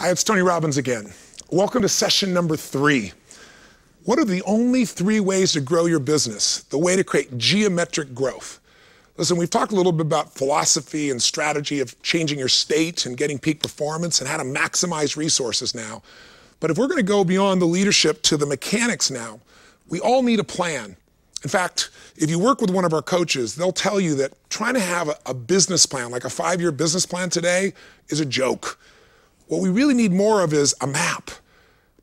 Hi, it's Tony Robbins again. Welcome to session number 3. What are the only 3 ways to grow your business? The way to create geometric growth. Listen, we've talked a little bit about philosophy and strategy of changing your state and getting peak performance and how to maximize resources now. But if we're going to go beyond the leadership to the mechanics now, we all need a plan. In fact, if you work with one of our coaches, they'll tell you that trying to have a business plan, like a 5-year business plan today, is a joke. What we really need more of is a map.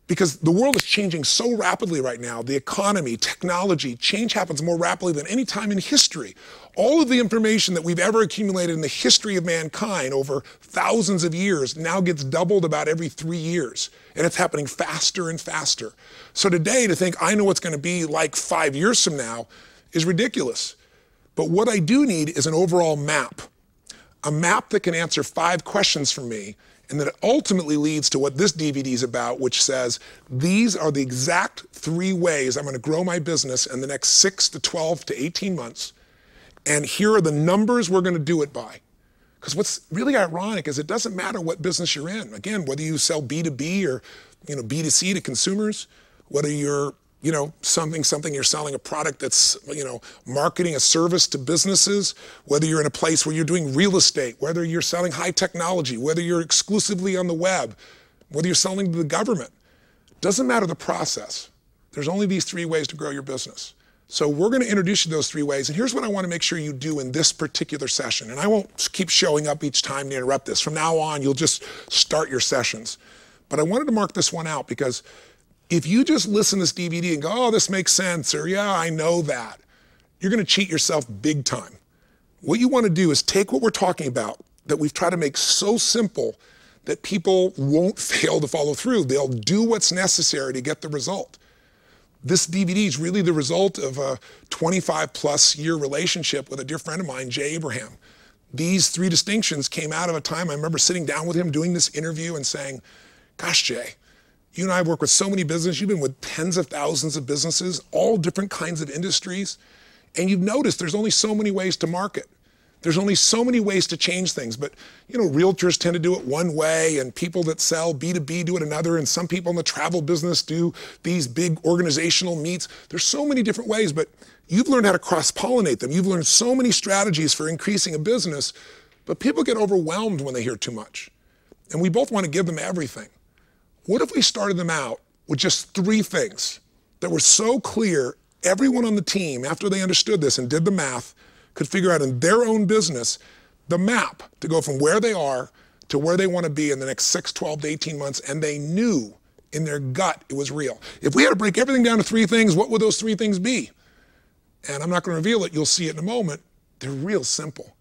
Because the world is changing so rapidly right now. The economy, technology, change happens more rapidly than any time in history. All of the information that we've ever accumulated in the history of mankind over thousands of years now gets doubled about every 3 years. And it's happening faster and faster. So today, to think I know what's going to be like 5 years from now is ridiculous. But what I do need is an overall map. A map that can answer 5 questions for me, and that ultimately leads to what this DVD is about, which says, these are the exact 3 ways I'm going to grow my business in the next 6 to 12 to 18 months. And here are the numbers we're going to do it by. Because what's really ironic is it doesn't matter what business you're in. Again, whether you sell B2B or B2C to consumers, whether you're something you're selling a product that's, marketing a service to businesses, whether you're in a place where you're doing real estate, whether you're selling high technology, whether you're exclusively on the web, whether you're selling to the government. Doesn't matter the process. There's only these 3 ways to grow your business. So we're going to introduce you to those 3 ways. And here's what I want to make sure you do in this particular session. And I won't keep showing up each time to interrupt this. From now on, you'll just start your sessions. But I wanted to mark this one out because if you just listen to this DVD and go, oh, this makes sense, or yeah, I know that, you're going to cheat yourself big time. What you want to do is take what we're talking about that we've tried to make so simple that people won't fail to follow through. They'll do what's necessary to get the result. This DVD is really the result of a 25-plus year relationship with a dear friend of mine, Jay Abraham. These 3 distinctions came out of a time I remember sitting down with him doing this interview and saying, gosh, Jay, you and I have worked with so many businesses. You've been with tens of thousands of businesses, all different kinds of industries. And you've noticed there's only so many ways to market. There's only so many ways to change things. But, realtors tend to do it one way, and people that sell B2B do it another, and some people in the travel business do these big organizational meets. There's so many different ways, but you've learned how to cross-pollinate them. You've learned so many strategies for increasing a business, but people get overwhelmed when they hear too much. And we both want to give them everything. What if we started them out with just 3 things that were so clear, everyone on the team, after they understood this and did the math, could figure out in their own business the map to go from where they are to where they want to be in the next 6, 12 to 18 months, and they knew in their gut it was real. If we had to break everything down to 3 things, what would those 3 things be? And I'm not going to reveal it. You'll see it in a moment. They're real simple.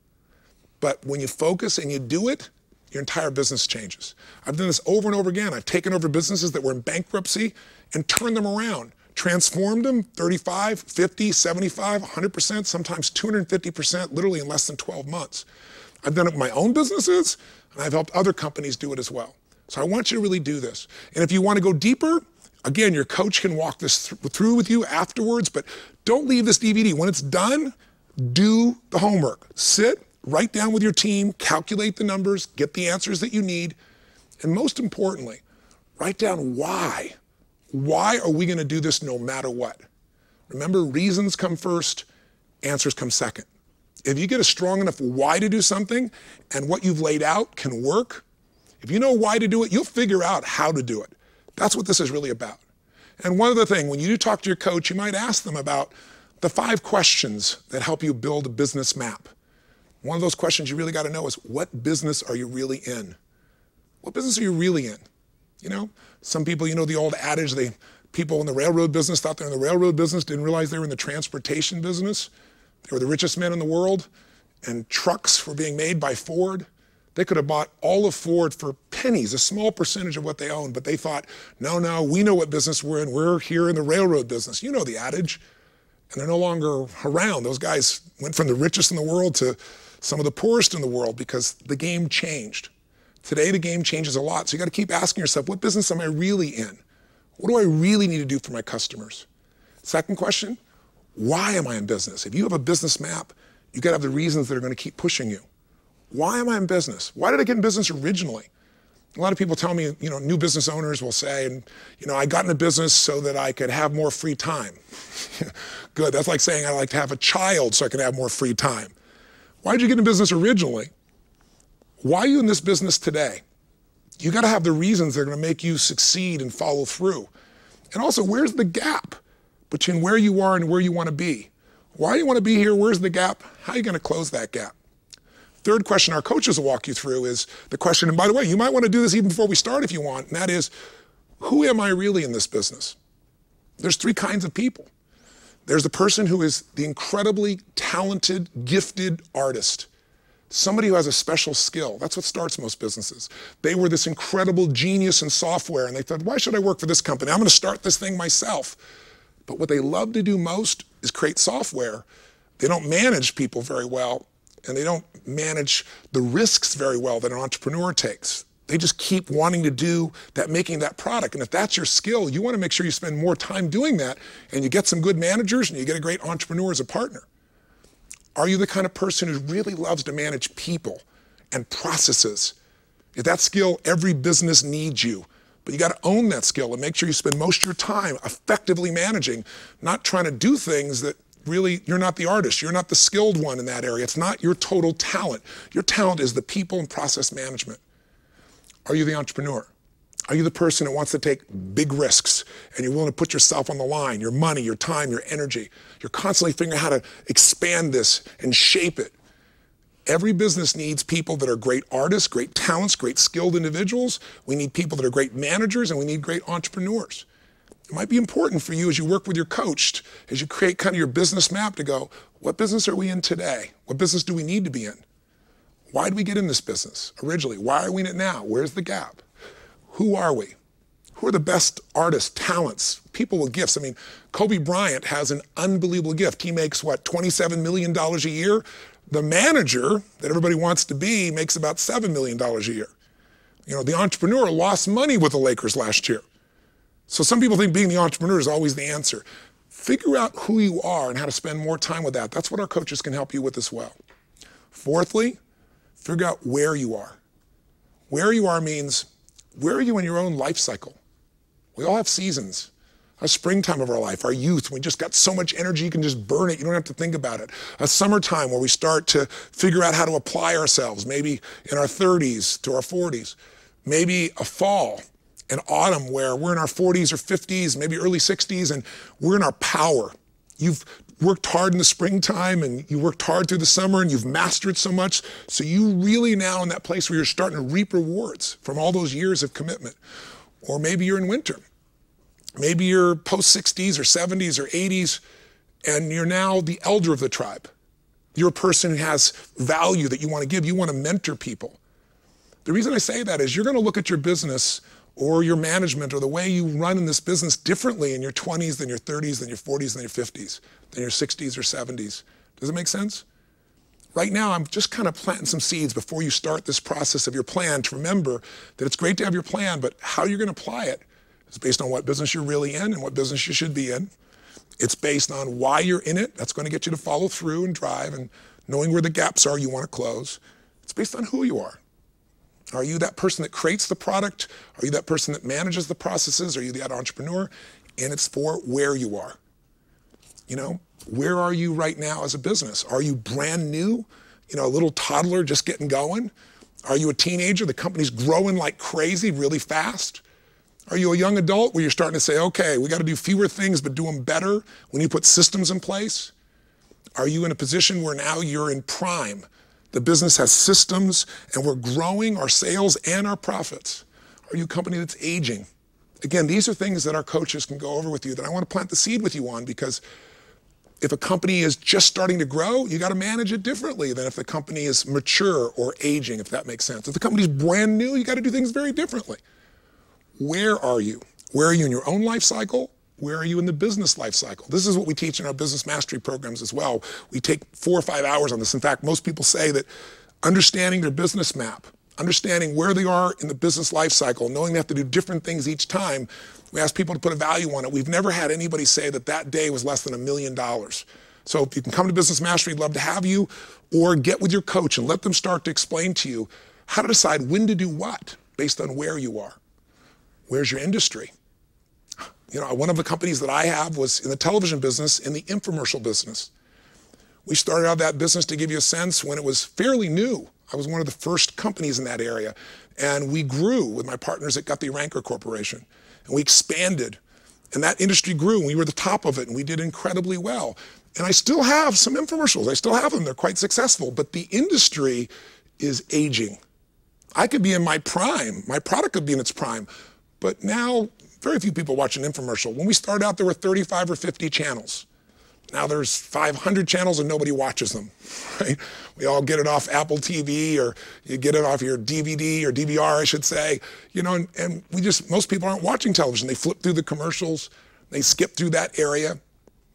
But when you focus and you do it, your entire business changes. I've done this over and over again. I've taken over businesses that were in bankruptcy and turned them around, transformed them 35, 50, 75, 100%, sometimes 250%, literally in less than 12 months. I've done it with my own businesses, and I've helped other companies do it as well. So I want you to really do this. And if you want to go deeper, again, your coach can walk this through with you afterwards, but don't leave this DVD. When it's done, do the homework. Sit, write down with your team, calculate the numbers, get the answers that you need, and most importantly, write down why. Why are we going to do this no matter what? Remember, reasons come first, answers come second. If you get a strong enough why to do something and what you've laid out can work, if you know why to do it, you'll figure out how to do it. That's what this is really about. And one other thing, when you do talk to your coach, you might ask them about the 5 questions that help you build a business map. One of those questions you really got to know is, what business are you really in? What business are you really in? Some people, the old adage, people in the railroad business thought they were in the railroad business, didn't realize they were in the transportation business. They were the richest men in the world, and trucks were being made by Ford. They could have bought all of Ford for pennies, a small percentage of what they owned, but they thought, no, we know what business we're in. We're here in the railroad business. You know the adage. And they're no longer around. Those guys went from the richest in the world to some of the poorest in the world because the game changed. Today, the game changes a lot. So you got to keep asking yourself, what business am I really in? What do I really need to do for my customers? Second question, why am I in business? If you have a business map, you got to have the reasons that are going to keep pushing you. Why am I in business? Why did I get in business originally? A lot of people tell me, new business owners will say, and I got into business so that I could have more free time. Good, that's like saying I like to have a child so I can have more free time. Why did you get into business originally? Why are you in this business today? You got to have the reasons that are going to make you succeed and follow through. And also, where's the gap between where you are and where you want to be? Why do you want to be here? Where's the gap? How are you going to close that gap? Third question our coaches will walk you through is the question, and by the way, you might want to do this even before we start if you want, and that is, who am I really in this business? There's three kinds of people. There's the person who is the incredibly talented, gifted artist, somebody who has a special skill. That's what starts most businesses. They were this incredible genius in software, and they thought, why should I work for this company? I'm going to start this thing myself. But what they love to do most is create software. They don't manage people very well, and they don't manage the risks very well that an entrepreneur takes. They just keep wanting to do that, making that product. And if that's your skill, you want to make sure you spend more time doing that, and you get some good managers, and you get a great entrepreneur as a partner. Are you the kind of person who really loves to manage people and processes? If that skill, every business needs you. But you got to own that skill and make sure you spend most of your time effectively managing, not trying to do things that really, you're not the artist. You're not the skilled one in that area. It's not your total talent. Your talent is the people and process management. Are you the entrepreneur? Are you the person that wants to take big risks and you're willing to put yourself on the line, your money, your time, your energy? You're constantly figuring out how to expand this and shape it. Every business needs people that are great artists, great talents, great skilled individuals. We need people that are great managers, and we need great entrepreneurs. It might be important for you as you work with your coach, as you create kind of your business map to go, what business are we in today? What business do we need to be in? Why did we get in this business originally? Why are we in it now? Where's the gap? Who are we? Who are the best artists, talents, people with gifts? I mean, Kobe Bryant has an unbelievable gift. He makes, what, $27 million a year? The manager that everybody wants to be makes about $7 million a year. The entrepreneur lost money with the Lakers last year. So some people think being the entrepreneur is always the answer. Figure out who you are and how to spend more time with that. That's what our coaches can help you with as well. Fourthly, figure out where you are. Where you are means, where are you in your own life cycle? We all have seasons. A springtime of our life, our youth, we just got so much energy, you can just burn it, you don't have to think about it. A summertime where we start to figure out how to apply ourselves, maybe in our 30s to our 40s. Maybe a fall, an autumn where we're in our 40s or 50s, maybe early 60s, and we're in our power. You've worked hard in the springtime, and you worked hard through the summer, and you've mastered so much, so you really now in that place where you're starting to reap rewards from all those years of commitment. Or maybe you're in winter. Maybe you're post-60s or 70s or 80s, and you're now the elder of the tribe. You're a person who has value that you want to give. You want to mentor people. The reason I say that is you're going to look at your business or your management or the way you run in this business differently in your 20s than your 30s, than your 40s, than your 50s, than your 60s or 70s. Does it make sense? Right now, I'm just kind of planting some seeds before you start this process of your plan to remember that it's great to have your plan, but how you're going to apply it is based on what business you're really in and what business you should be in. It's based on why you're in it. That's going to get you to follow through and drive and knowing where the gaps are you want to close. It's based on who you are. Are you that person that creates the product? Are you that person that manages the processes? Are you that entrepreneur? And it's for where you are. Where are you right now as a business? Are you brand new? A little toddler just getting going? Are you a teenager? The company's growing like crazy, really fast? Are you a young adult where you're starting to say, okay, we got to do fewer things but do them better when you put systems in place? Are you in a position where now you're in prime? The business has systems and we're growing our sales and our profits. Are you a company that's aging? Again, these are things that our coaches can go over with you that I want to plant the seed with you on, because if a company is just starting to grow, you got to manage it differently than if the company is mature or aging, if that makes sense. If the company's brand new, you got to do things very differently. Where are you? Where are you in your own life cycle? Where are you in the business life cycle? This is what we teach in our business mastery programs as well. We take 4 or 5 hours on this. In fact, most people say that understanding their business map, understanding where they are in the business life cycle, knowing they have to do different things each time, we ask people to put a value on it. We've never had anybody say that that day was less than $1 million. So if you can come to Business Mastery, we'd love to have you, or get with your coach and let them start to explain to you how to decide when to do what. based on where you are. Where's your industry? You know, one of the companies that I have was in the television business, in the infomercial business. We started out that business, to give you a sense, when it was fairly new. I was one of the first companies in that area. And we grew with my partners at Guthrie Ranker Corporation. And we expanded. And that industry grew, and we were the top of it, and we did incredibly well. And I still have some infomercials. I still have them. They're quite successful. But the industry is aging. I could be in my prime. My product could be in its prime. But now, very few people watch an infomercial. When we started out, there were 35 or 50 channels. Now there's 500 channels and nobody watches them, right? We all get it off Apple TV, or you get it off your DVD or DVR, I should say. You know, and most people aren't watching television. They flip through the commercials. They skip through that area.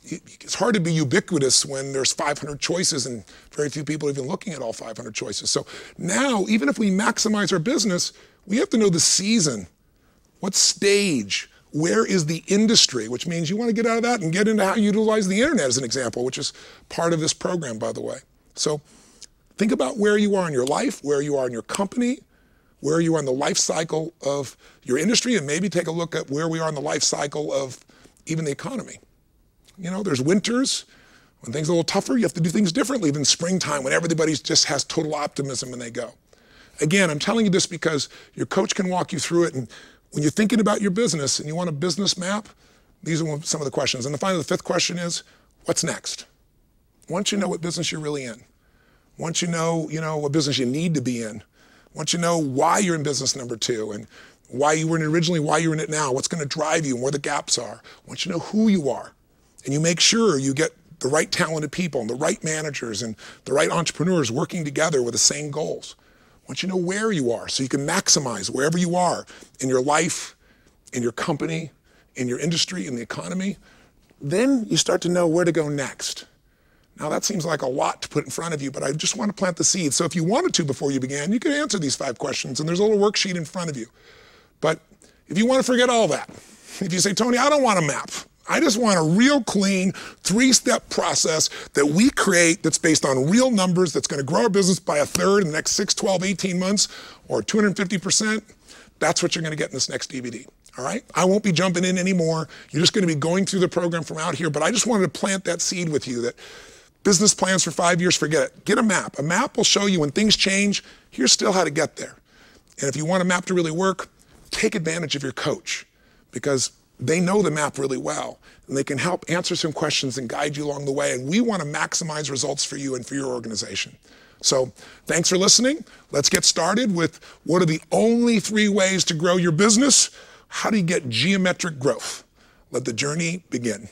It's hard to be ubiquitous when there's 500 choices and very few people are even looking at all 500 choices. So now, even if we maximize our business, we have to know the season. What stage? Where is the industry? Which means you want to get out of that and get into how you utilize the internet as an example, which is part of this program, by the way. So think about where you are in your life, where you are in your company, where you are in the life cycle of your industry, and maybe take a look at where we are in the life cycle of even the economy. You know, there's winters when things are a little tougher. You have to do things differently than springtime when everybody just has total optimism and they go. Again, I'm telling you this because your coach can walk you through it. And when you're thinking about your business and you want a business map, these are some of the questions. And finally, the fifth question is, what's next? Once you know what business you're really in, once you know what business you need to be in, once you know why you're in business number 2 and why you were in it originally, why you're in it now, what's going to drive you and where the gaps are, once you know who you are, and you make sure you get the right talented people and the right managers and the right entrepreneurs working together with the same goals. Once you know where you are, so you can maximize wherever you are in your life, in your company, in your industry, in the economy, then you start to know where to go next. Now that seems like a lot to put in front of you, but I just want to plant the seed. So if you wanted to before you began, you could answer these 5 questions, and there's a little worksheet in front of you. But if you want to forget all that, if you say, Tony, I don't want a map. I just want a real clean 3-step process that we create that's based on real numbers, that's going to grow our business by 1/3 in the next 6, 12, 18 months, or 250%. That's what you're going to get in this next DVD. All right? I won't be jumping in anymore. You're just going to be going through the program from out here. But I just wanted to plant that seed with you that business plans for 5 years, forget it. Get a map. A map will show you when things change, here's still how to get there. And if you want a map to really work, take advantage of your coach, because they know the map really well, and they can help answer some questions and guide you along the way. And we want to maximize results for you and for your organization. So thanks for listening. Let's get started with what are the only 3 ways to grow your business. How do you get geometric growth? Let the journey begin.